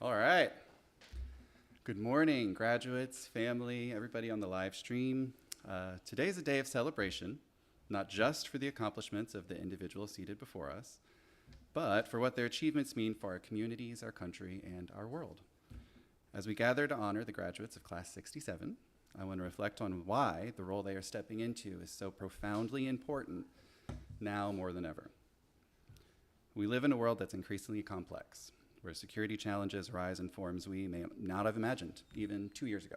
All right. Good morning, graduates, family, everybody on the live stream. Today is a day of celebration, not just for the accomplishments of the individuals seated before us, but for what their achievements mean for our communities, our country, and our world. As we gather to honor the graduates of Class 67, I want to reflect on why the role they are stepping into is so profoundly important now more than ever. We live in a world that's increasingly complex, where security challenges rise in forms we may not have imagined even 2 years ago.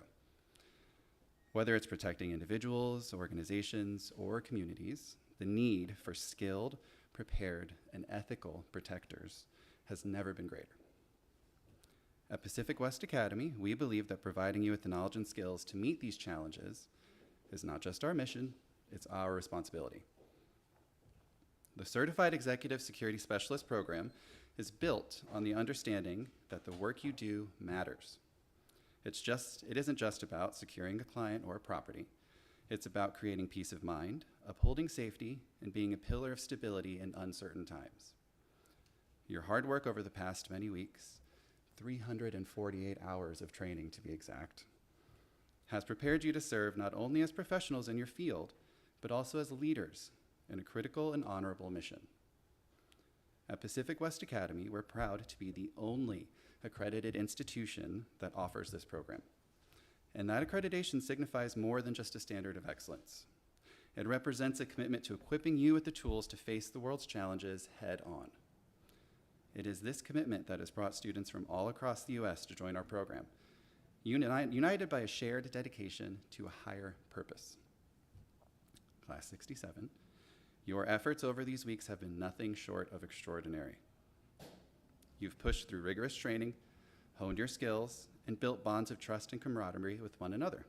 Whether it's protecting individuals, organizations, or communities, the need for skilled, prepared, and ethical protectors has never been greater. At Pacific West Academy, we believe that providing you with the knowledge and skills to meet these challenges is not just our mission, it's our responsibility. The Certified Executive Security Specialist program is built on the understanding that the work you do matters. It isn't just about securing a client or a property. It's about creating peace of mind, upholding safety, and being a pillar of stability in uncertain times. Your hard work over the past many weeks, 348 hours of training to be exact, has prepared you to serve not only as professionals in your field, but also as leaders in a critical and honorable mission. At Pacific West Academy, we're proud to be the only accredited institution that offers this program. And that accreditation signifies more than just a standard of excellence. It represents a commitment to equipping you with the tools to face the world's challenges head on. It is this commitment that has brought students from all across the U.S. to join our program, united by a shared dedication to a higher purpose. Class 67, your efforts over these weeks have been nothing short of extraordinary. You've pushed through rigorous training, honed your skills, and built bonds of trust and camaraderie with one another.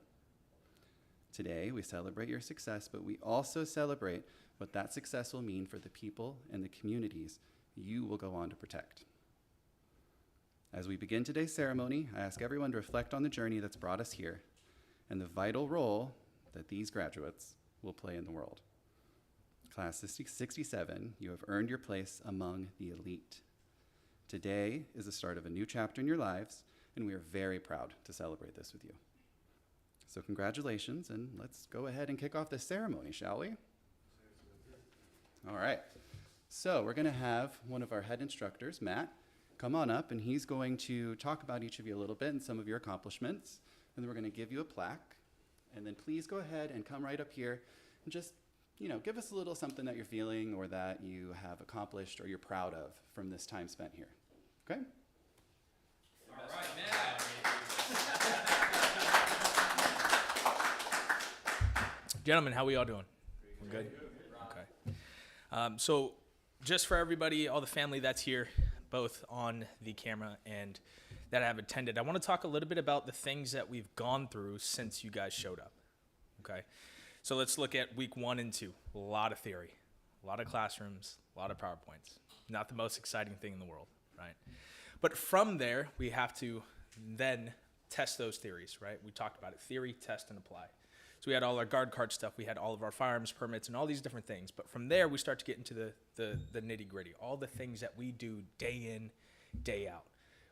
Today, we celebrate your success, but we also celebrate what that success will mean for the people and the communities you will go on to protect. As we begin today's ceremony, I ask everyone to reflect on the journey that's brought us here and the vital role that these graduates will play in the world. Class 67, you have earned your place among the elite. Today is the start of a new chapter in your lives, and we are very proud to celebrate this with you. So congratulations, and let's go ahead and kick off this ceremony, shall we? All right. So we're going to have one of our head instructors, Matt, come on up, and he's going to talk about each of you a little bit and some of your accomplishments, and then we're going to give you a plaque. And then please go ahead and come right up here and just give us a little something that you're feeling or that you have accomplished or you're proud of from this time spent here. Okay? All right, Matt. Gentlemen, how we all doing? We're good? Okay. So just for everybody, all the family that's here, both on the camera and that have attended, I want to talk a little bit about the things that we've gone through since you guys showed up. Okay? So let's look at week 1 and 2. A lot of theory, a lot of classrooms, a lot of PowerPoints. Not the most exciting thing in the world, right? But from there, we have to then test those theories, right? We talked about it, theory, test, and apply. So we had all our guard card stuff, we had all of our firearms permits and all these different things. But from there, we start to get into the nitty gritty, all the things that we do day in, day out.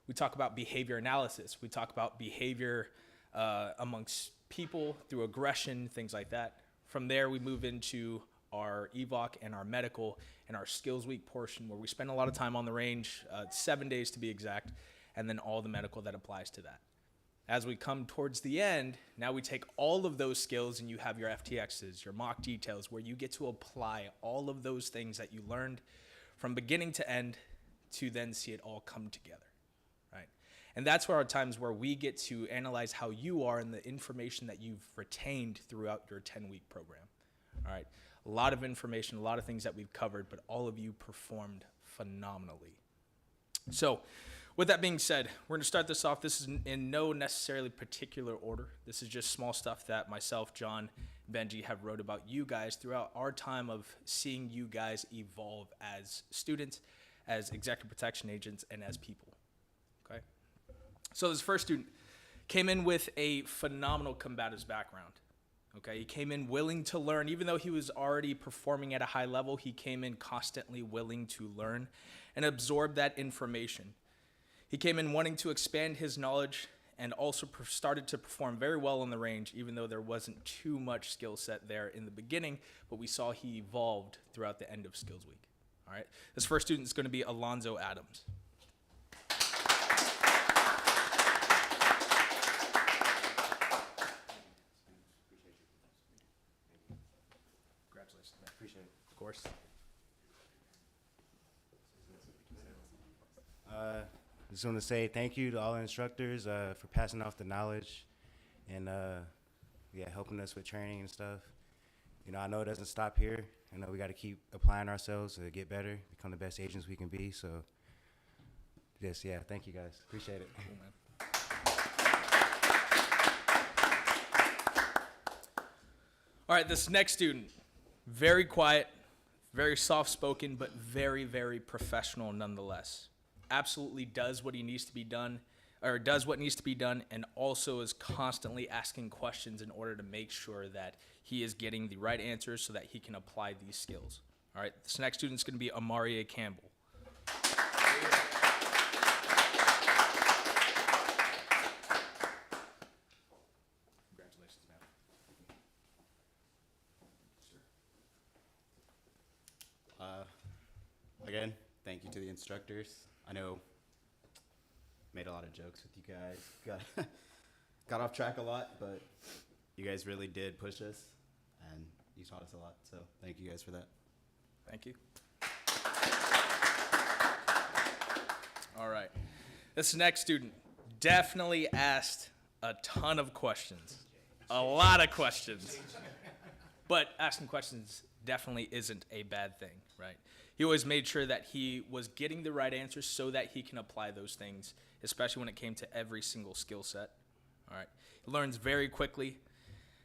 We talk about behavior analysis. We talk about behavior amongst people through aggression, things like that. From there, we move into our EVOC and our medical and our skills week portion where we spend a lot of time on the range, 7 days to be exact, and then all the medical that applies to that. As we come towards the end, now we take all of those skills and you have your FTXs, your mock details, where you get to apply all of those things that you learned from beginning to end to then see it all come together, right? And that's where our times where we get to analyze how you are and the information that you've retained throughout your 10-week program, all right? A lot of information, a lot of things that we've covered, but all of you performed phenomenally. So with that being said, we're going to start this off. This is in no necessarily particular order. This is just small stuff that myself, John, Benji have wrote about you guys throughout our time of seeing you guys evolve as students, as executive protection agents, and as people, okay? So this first student came in with a phenomenal combatives background, okay? He came in willing to learn. Even though he was already performing at a high level, he came in constantly willing to learn and absorb that information. He came in wanting to expand his knowledge and also started to perform very well on the range, even though there wasn't too much skill set there in the beginning, but we saw he evolved throughout the end of Skills Week. All right, this first student is going to be Alonzo Adams. Congratulations, man. Appreciate it. Of course. Just want to say thank you to all the instructors for passing off the knowledge and yeah, helping us with training and stuff. You know, I know it doesn't stop here. I know we got to keep applying ourselves to get better, become the best agents we can be. So, yes, yeah, thank you guys. Appreciate it. Cool, man. All right, this next student, very quiet, very soft-spoken, but very, very professional nonetheless. Absolutely does what he needs to be done, or does what needs to be done, and also is constantly asking questions in order to make sure that he is getting the right answers so that he can apply these skills. All right, this next student is going to be Amaria Campbell. Congratulations, man. Again, thank you to the instructors. I know made a lot of jokes with you guys. Got off track a lot, but you guys really did push us, and you taught us a lot. So thank you guys for that. Thank you. All right. This next student definitely asked a ton of questions. A lot of questions. But asking questions definitely isn't a bad thing, right? He always made sure that he was getting the right answers so that he can apply those things, especially when it came to every single skill set. All right. He learns very quickly,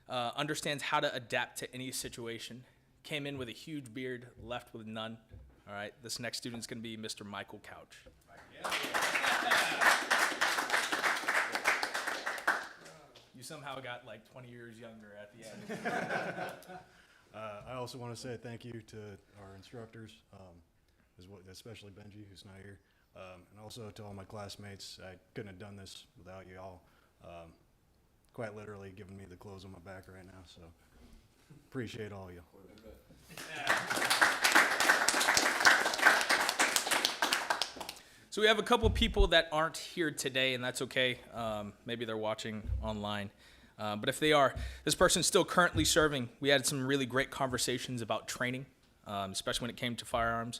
understands how to adapt to any situation, came in with a huge beard, left with none. All right. This next student is going to be Mr. Michael Couch. You somehow got like 20 years younger at the end. I also want to say thank you to our instructors, especially Benji, who's not here, and also to all my classmates. I couldn't have done this without you all, quite literally giving me the clothes on my back right now, so appreciate all of you. So we have a couple people that aren't here today, and that's okay. Maybe they're watching online. But if they are, this person's still currently serving. We had some really great conversations about training, especially when it came to firearms.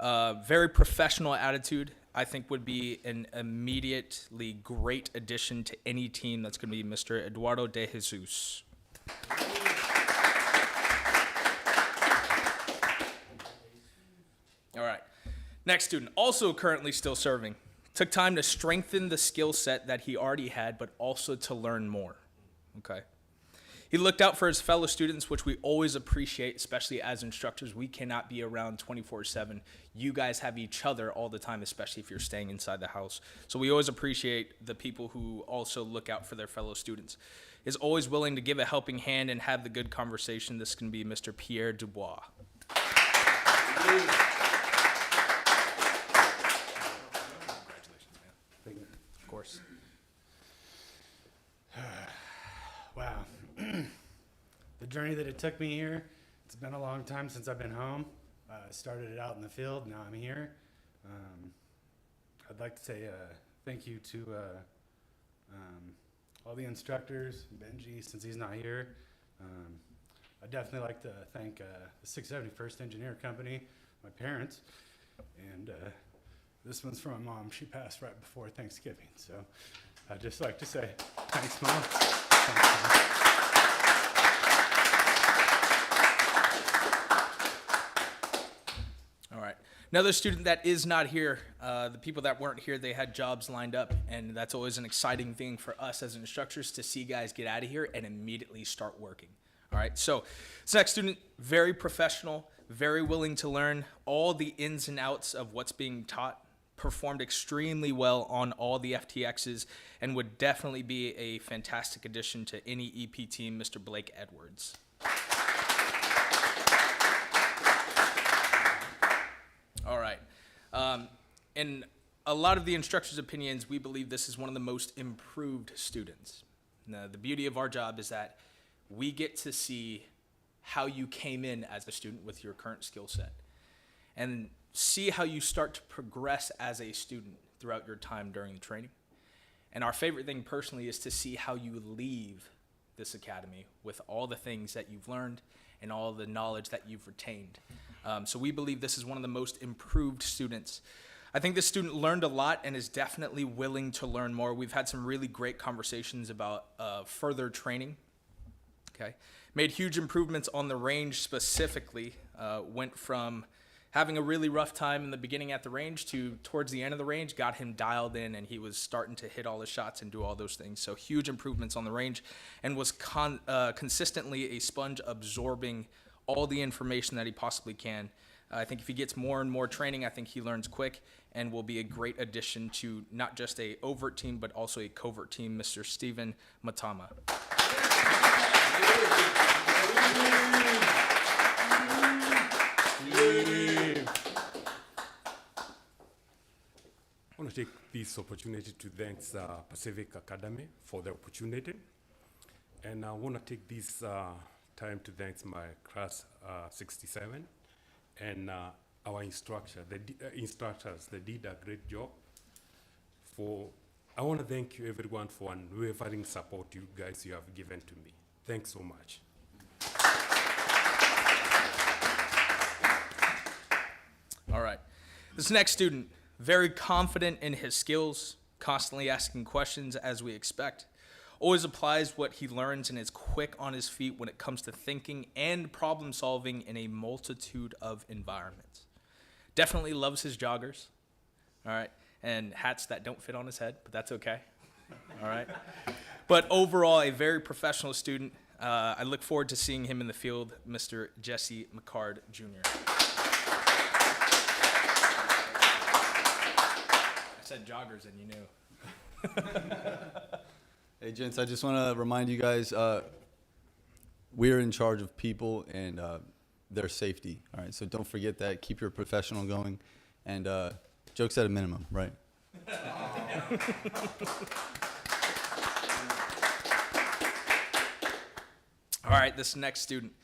Very professional attitude, I think would be an immediately great addition to any team. That's going to be Mr. Eduardo de Jesus. All right. Next student, also currently still serving. Took time to strengthen the skill set that he already had, but also to learn more. Okay. He looked out for his fellow students, which we always appreciate, especially as instructors. We cannot be around 24/7. You guys have each other all the time, especially if you're staying inside the house. So we always appreciate the people who also look out for their fellow students. Is always willing to give a helping hand and have the good conversation. This can be Mr. Pierre Dubois. Congratulations, man. Of course. Wow. The journey that it took me here, it's been a long time since I've been home. I started it out in the field, now I'm here. I'd like to say thank you to all the instructors, Benji, since he's not here. I'd definitely like to thank the 671st Engineer Company, my parents, and this one's from my mom. She passed right before Thanksgiving, so I'd just like to say thanks, Mom. Thanks, Mom. All right. Another student that is not here, the people that weren't here, they had jobs lined up, and that's always an exciting thing for us as instructors to see guys get out of here and immediately start working. All right, so this next student, very professional, very willing to learn all the ins and outs of what's being taught, performed extremely well on all the FTXs, and would definitely be a fantastic addition to any EP team, Mr. Blake Edwards. All right. And a lot of the instructors' opinions, we believe this is one of the most improved students. Now, the beauty of our job is that we get to see how you came in as a student with your current skill set and see how you start to progress as a student throughout your time during the training. And our favorite thing personally is to see how you leave this academy with all the things that you've learned and all the knowledge that you've retained. So we believe this is one of the most improved students. I think this student learned a lot and is definitely willing to learn more. We've had some really great conversations about further training. Okay, made huge improvements on the range specifically. Went from having a really rough time in the beginning at the range to towards the end of the range, got him dialed in, and he was starting to hit all his shots and do all those things. So huge improvements on the range, and was consistently a sponge absorbing all the information that he possibly can. I think if he gets more and more training, I think he learns quick and will be a great addition to not just a overt team, but also a covert team, Mr. Steven Matama. I want to take this opportunity to thank Pacific Academy for the opportunity. And I want to take this time to thank my class 67 and our instructors. They did a great job. I want to thank you everyone for unwavering support you guys you have given to me. Thanks so much. All right. This next student, very confident in his skills, constantly asking questions as we expect. Always applies what he learns and is quick on his feet when it comes to thinking and problem solving in a multitude of environments. Definitely loves his joggers, all right, and hats that don't fit on his head, but that's okay, all right. But overall, a very professional student. I look forward to seeing him in the field, Mr. Jesse McCard, Jr. I said joggers and you knew. Hey, gents, I just want to remind you guys, we're in charge of people and their safety, all right? So don't forget that. Keep your professional going. And jokes at a minimum, right? All right, this next student,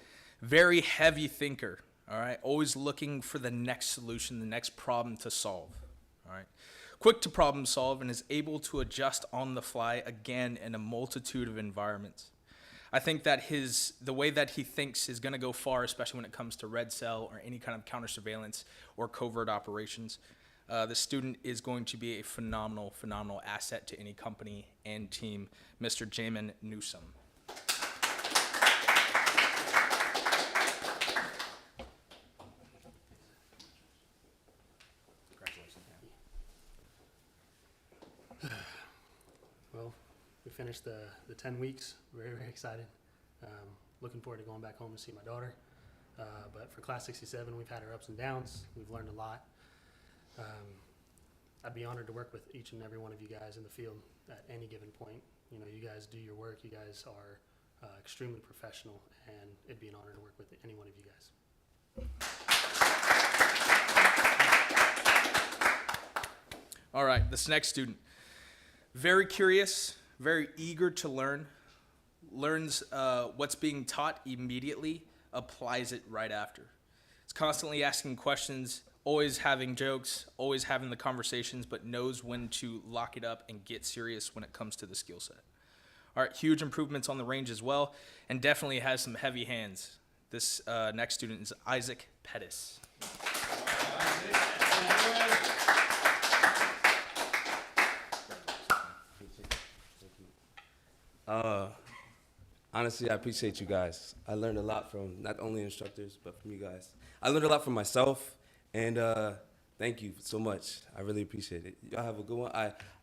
very heavy thinker, all right? Always looking for the next solution, the next problem to solve, all right? Quick to problem solve and is able to adjust on the fly again in a multitude of environments. I think that the way that he thinks is going to go far, especially when it comes to red cell or any kind of counter surveillance or covert operations. The student is going to be a phenomenal asset to any company and team, Mr. Jamin Newsom. Well, we finished the 10 weeks. Very excited. Looking forward to going back home to see my daughter. But for Class 67, we've had our ups and downs. We've learned a lot. I'd be honored to work with each and every one of you guys in the field at any given point. You know, you guys do your work. You guys are extremely professional, and it'd be an honor to work with any one of you guys. All right, this next student, very curious, very eager to learn, learns what's being taught immediately, applies it right after. It's constantly asking questions, always having jokes, always having the conversations, but knows when to lock it up and get serious when it comes to the skill set. All right, huge improvements on the range as well, and definitely has some heavy hands. This next student is Isaac Pettis. Honestly, I appreciate you guys. I learned a lot from not only instructors, but from you guys. I learned a lot from myself, and thank you so much. I really appreciate it. Y'all have a good one.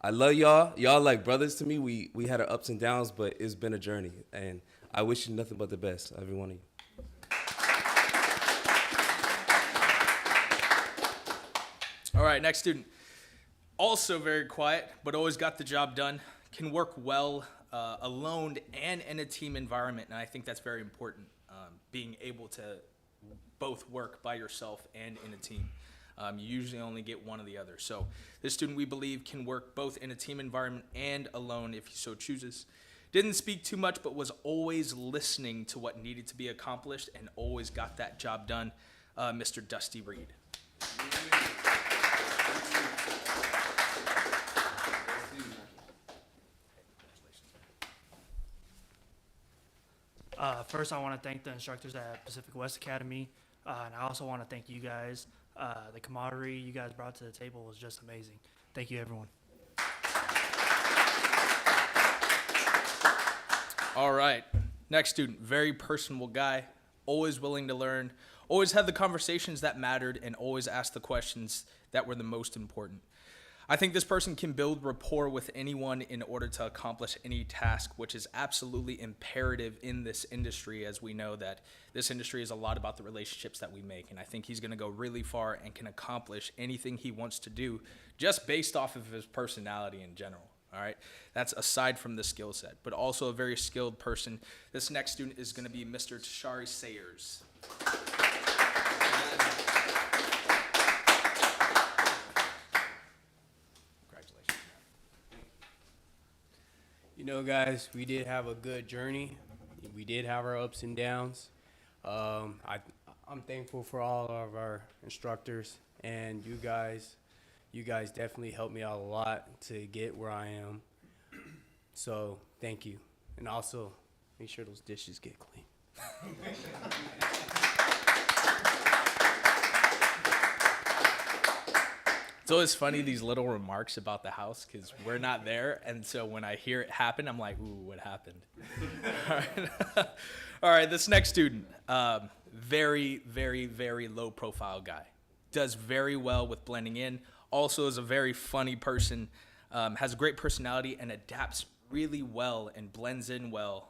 I love y'all. Y'all like brothers to me. We had our ups and downs, but it's been a journey, and I wish you nothing but the best, every one of you. All right, next student. Also very quiet, but always got the job done. Can work well alone and in a team environment, and I think that's very important, being able to both work by yourself and in a team. You usually only get one or the other. So this student, we believe, can work both in a team environment and alone if he so chooses. Didn't speak too much, but was always listening to what needed to be accomplished and always got that job done. Mr. Dusty Reed. First, I want to thank the instructors at Pacific West Academy, and I also want to thank you guys. The camaraderie you guys brought to the table was just amazing. Thank you, everyone. All right, next student, very personable guy, always willing to learn, always had the conversations that mattered, and always asked the questions that were the most important. I think this person can build rapport with anyone in order to accomplish any task, which is absolutely imperative in this industry, as we know that this industry is a lot about the relationships that we make. And I think he's going to go really far and can accomplish anything he wants to do just based off of his personality in general. All right, that's aside from the skill set, but also a very skilled person. This next student is going to be Mr. Tashari Sayers. You know, guys, we did have a good journey. We did have our ups and downs. I'm thankful for all of our instructors and you guys. You guys definitely helped me out a lot to get where I am. So thank you. And also, make sure those dishes get clean. It's always funny, these little remarks about the house, because we're not there. And so when I hear it happen, I'm like, ooh, what happened? All right. All right, this next student, very, very, very low profile guy. Does very well with blending in. Also is a very funny person, has a great personality, and adapts really well and blends in well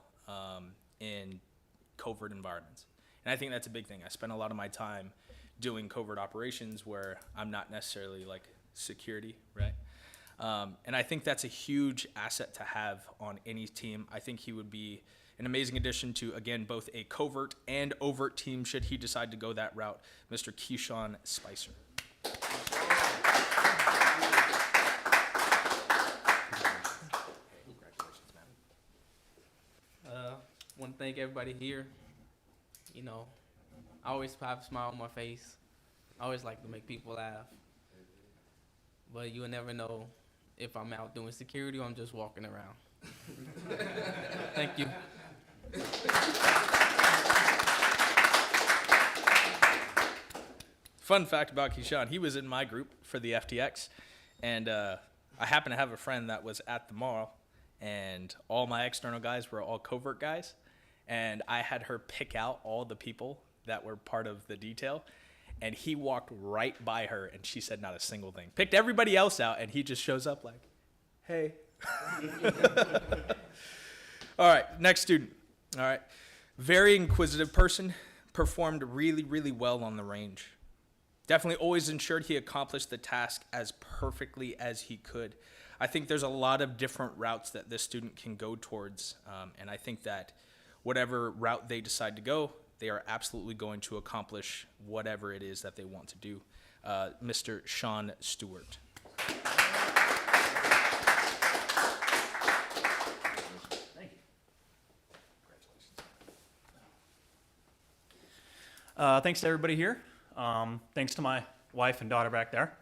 in covert environments. And I think that's a big thing. I spend a lot of my time doing covert operations where I'm not necessarily like security, right? And I think that's a huge asset to have on any team. I think he would be an amazing addition to, again, both a covert and overt team should he decide to go that route, Mr. Keyshawn Spicer. Want to thank everybody here. You know, I always have a smile on my face. I always like to make people laugh. But you will never know if I'm out doing security or I'm just walking around. Thank you. Fun fact about Keyshawn, he was in my group for the FTX, and I happen to have a friend that was at the mall, and all my external guys were all covert guys, and I had her pick out all the people that were part of the detail, and he walked right by her, and she said not a single thing. Picked everybody else out, and he just shows up like, hey. All right, next student. All right, very inquisitive person, performed really, really well on the range. Definitely always ensured he accomplished the task as perfectly as he could. I think there's a lot of different routes that this student can go towards, and I think that whatever route they decide to go, they are absolutely going to accomplish whatever it is that they want to do. Mr. Sean Stewart. Thank you. Thanks to everybody here. Thanks to my wife and daughter back there.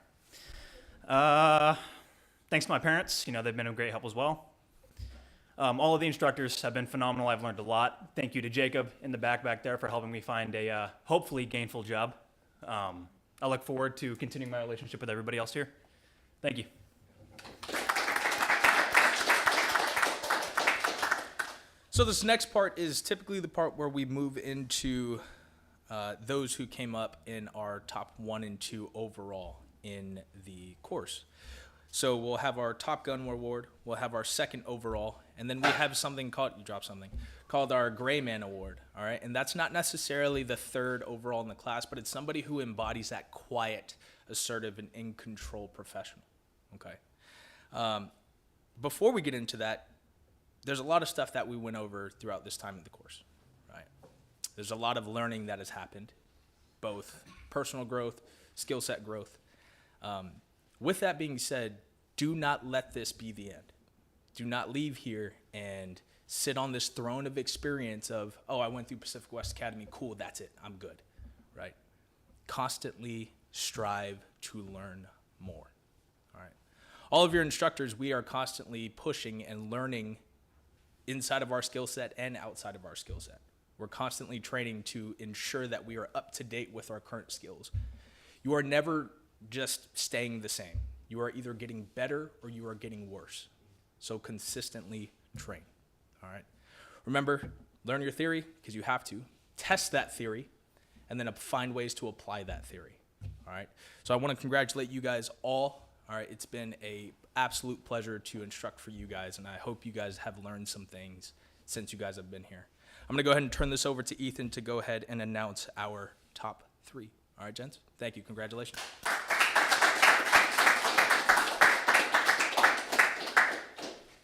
Thanks to my parents. You know, they've been a great help as well. All of the instructors have been phenomenal. I've learned a lot. Thank you to Jacob in the back there for helping me find a hopefully gainful job. I look forward to continuing my relationship with everybody else here. Thank you. So this next part is typically the part where we move into those who came up in our top 1 and 2 overall in the course. So we'll have our Top Gun award, we'll have our second overall, and then we have something called, you dropped something, called our Gray Man Award, all right? And that's not necessarily the third overall in the class, but it's somebody who embodies that quiet, assertive, and in-control professional, okay? Before we get into that, there's a lot of stuff that we went over throughout this time of the course, right? There's a lot of learning that has happened, both personal growth, skill set growth. With that being said, do not let this be the end. Do not leave here and sit on this throne of experience of, oh, I went through Pacific West Academy, cool, that's it, I'm good, right? Constantly strive to learn more, all right? All of your instructors, we are constantly pushing and learning inside of our skill set and outside of our skill set. We're constantly training to ensure that we are up to date with our current skills. You are never just staying the same. You are either getting better or you are getting worse. So consistently train, all right? Remember, learn your theory because you have to. Test that theory and then find ways to apply that theory, all right? So I want to congratulate you guys all. All right, it's been an absolute pleasure to instruct for you guys, and I hope you guys have learned some things since you guys have been here. I'm going to go ahead and turn this over to Ethan to go ahead and announce our top 3. All right, gents? Thank you. Congratulations.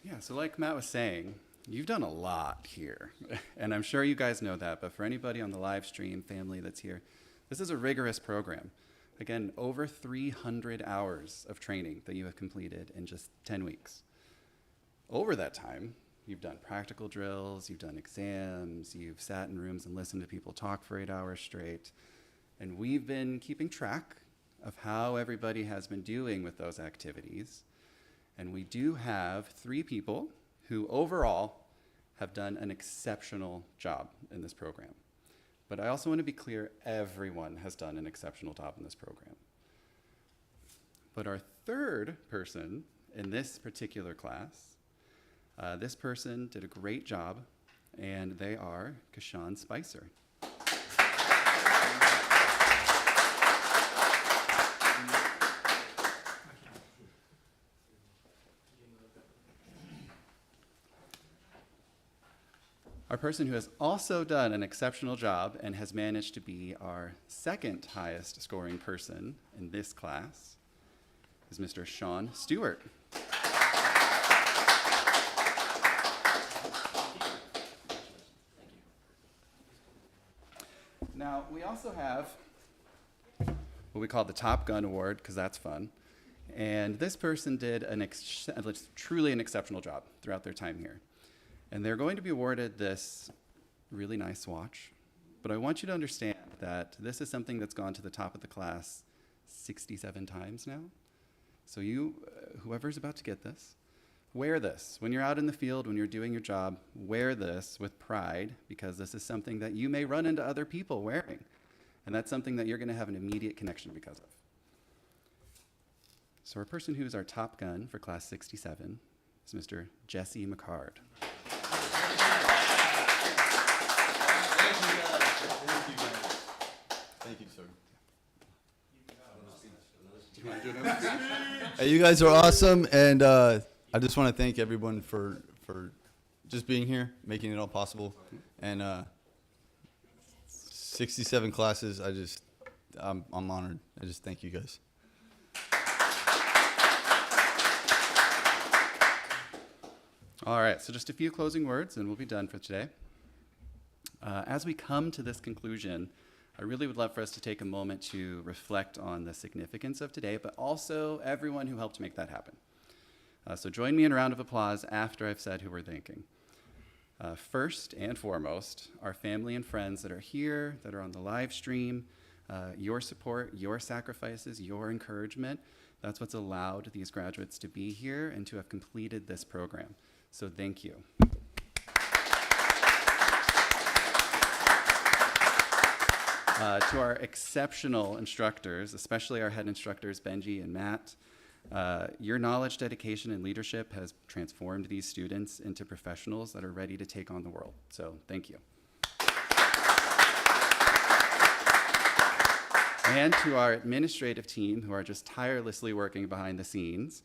Yeah, so like Matt was saying, you've done a lot here, and I'm sure you guys know that, but for anybody on the live stream family that's here, this is a rigorous program. Again, over 300 hours of training that you have completed in just 10 weeks. Over that time, you've done practical drills, you've done exams, you've sat in rooms and listened to people talk for 8 hours straight. And we've been keeping track of how everybody has been doing with those activities. And we do have 3 people who overall have done an exceptional job in this program. But I also want to be clear, everyone has done an exceptional job in this program. But our 3rd person in this particular class, this person did a great job, and they are Kashan Spicer. Our person who has also done an exceptional job and has managed to be our 2nd highest scoring person in this class is Mr. Sean Stewart. Now, we also have what we call the Top Gun Award, because that's fun. And this person did truly an exceptional job throughout their time here. And they're going to be awarded this really nice watch. But I want you to understand that this is something that's gone to the top of the class 67 times now. So you, whoever's about to get this, wear this. When you're out in the field, when you're doing your job, wear this with pride, because this is something that you may run into other people wearing. And that's something that you're going to have an immediate connection because of. So our person who's our top gun for class 67 is Mr. Jesse McCard. Thank you, sir. Hey, you guys are awesome, and I just want to thank everyone for just being here, making it all possible. And 67 classes, I'm honored. I just thank you guys. All right, so just a few closing words, and we'll be done for today. As we come to this conclusion, I really would love for us to take a moment to reflect on the significance of today, but also everyone who helped make that happen. So join me in a round of applause after I've said who we're thanking. First and foremost, our family and friends that are here, that are on the live stream, your support, your sacrifices, your encouragement, that's what's allowed these graduates to be here and to have completed this program. So thank you. To our exceptional instructors, especially our head instructors, Benji and Matt, your knowledge, dedication, and leadership has transformed these students into professionals that are ready to take on the world. So thank you. And to our administrative team, who are just tirelessly working behind the scenes.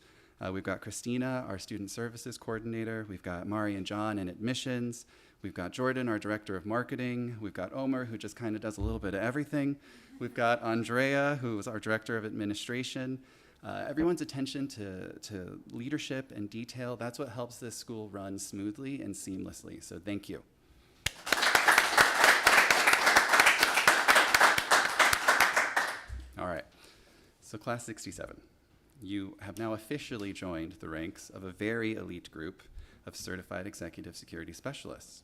We've got Christina, our student services coordinator. We've got Mari and John in admissions. We've got Jordan, our director of marketing. We've got Omer, who just kind of does a little bit of everything. We've got Andrea, who is our director of administration. Everyone's attention to leadership and detail, that's what helps this school run smoothly and seamlessly. So thank you. All right. So Class 67, you have now officially joined the ranks of a very elite group of certified executive security specialists.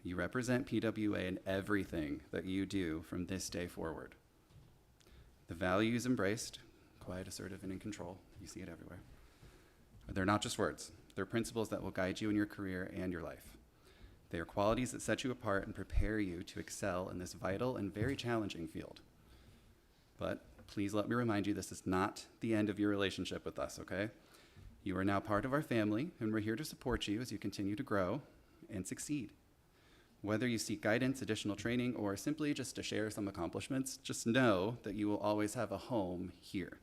You represent PWA in everything that you do from this day forward. The values embraced, quiet, assertive, and in control, you see it everywhere. They're not just words. They're principles that will guide you in your career and your life. They are qualities that set you apart and prepare you to excel in this vital and very challenging field. But please let me remind you, this is not the end of your relationship with us, okay? You are now part of our family, and we're here to support you as you continue to grow and succeed. Whether you seek guidance, additional training, or simply just to share some accomplishments, just know that you will always have a home here.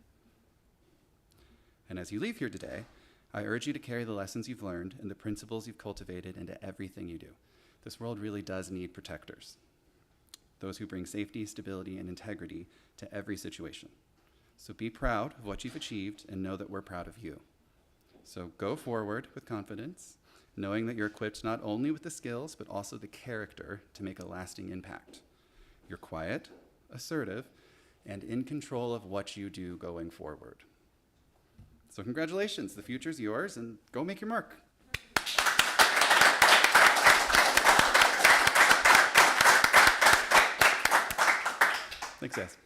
And as you leave here today, I urge you to carry the lessons you've learned and the principles you've cultivated into everything you do. This world really does need protectors, those who bring safety, stability, and integrity to every situation. So be proud of what you've achieved and know that we're proud of you. So go forward with confidence, knowing that you're equipped not only with the skills, but also the character to make a lasting impact. You're quiet, assertive, and in control of what you do going forward. So congratulations, the future's yours, and go make your mark. Thanks, guys.